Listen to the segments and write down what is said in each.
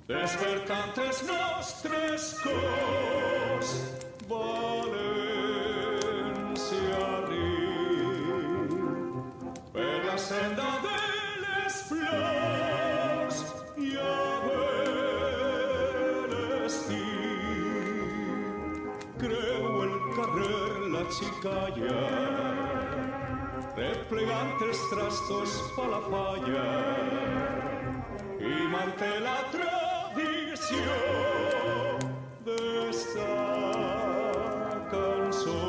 Despertantes nostres cors, València riu, per la senda de les flors i a l'estiu. Creu el carrer la xicalla, replegant els trastos pa la falla, i manté la tradició d'esta cançó.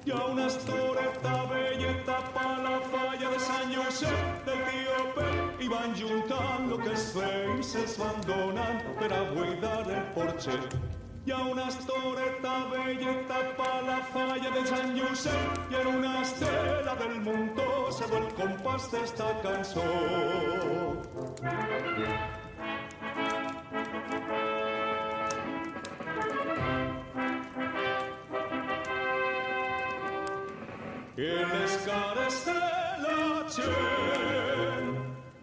Hi ha una estoreta velleta pa la falla de Sant Josep del tio Pep i van juntant lo que els veïns els van donant per a buidar el porxet. Hi ha una estoreta velleta pa la falla de Sant Josep i en una estela del muntó se ve el compàs d'esta cançó. I en les cares de la gent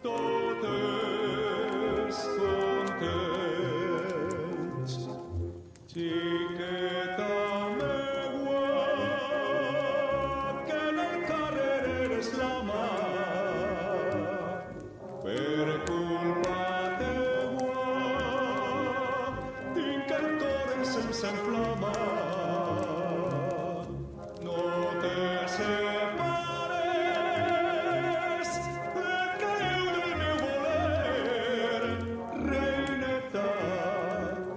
totes contents. Xiqueta meua, que en el carrer eres la mà, per culpa teua tinc el cor sense inflamar. No te separes del creu del meu voler, reineta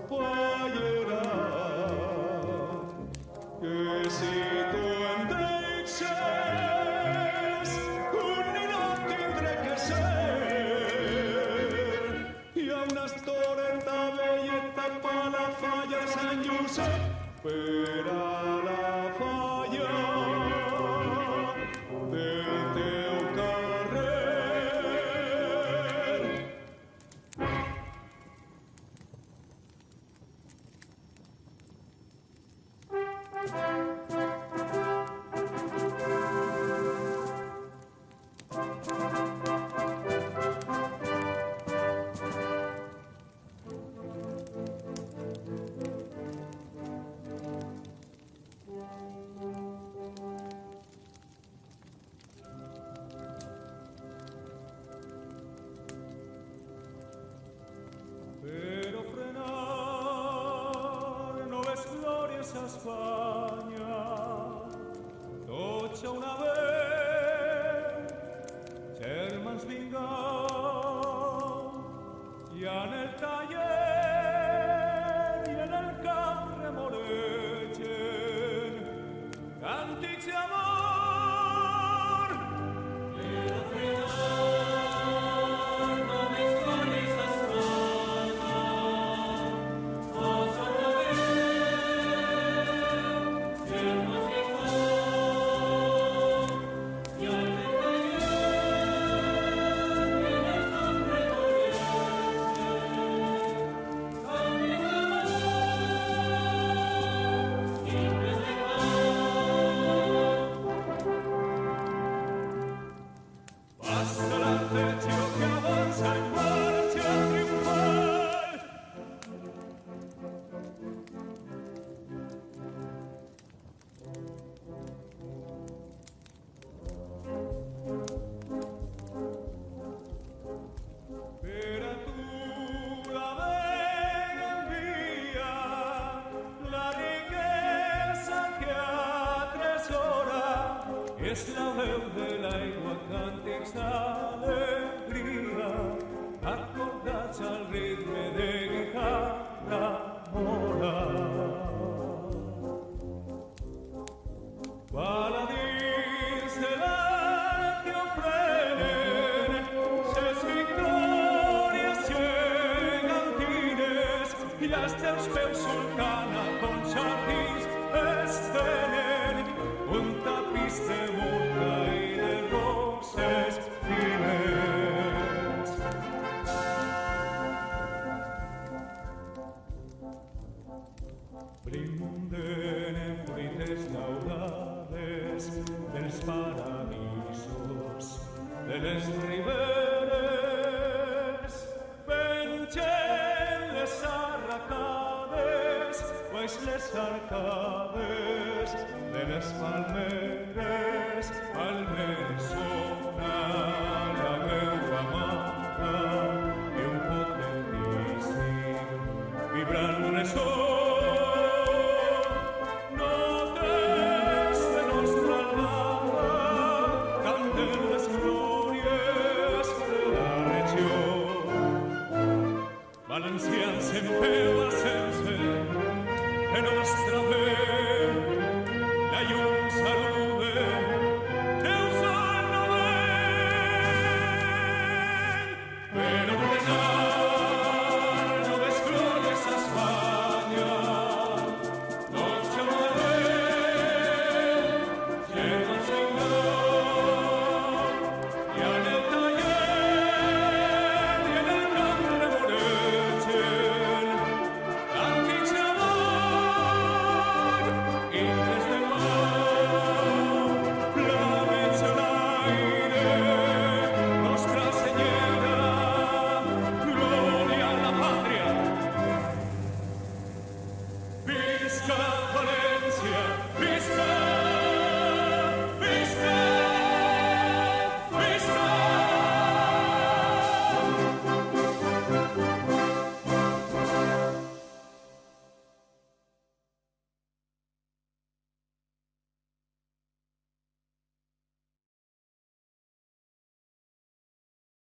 fallera, que si tu em deixes un ninot tindré que ser. Hi ha una estoreta velleta pa la falla de Sant Josep, per a la falla del teu carrer. Pero frenar noves glòries a Espanya, tots a una vez, germans vingau, i en el taller i en el camp remolegen càntics d'amor. Pero frenar noves glòries a Espanya, tots a una vez, germans vingau, i en el taller i en el camp és la veu de l'aigua, càntics d'alegria, acordats al ritme de guitarra mora. Paladins de l'art que ofrenen ses victòries gegantines i als teus peus solcana com jardins estenen un tapís de murta i de roses fines. Brinden en fruites daurades dels paradisos de les riberes les arcades de les palmeres al sonar la meua amada i un potentíssim vibrant ressò. Notes de nostra alada canten les glòries de la regió. Valencians en peu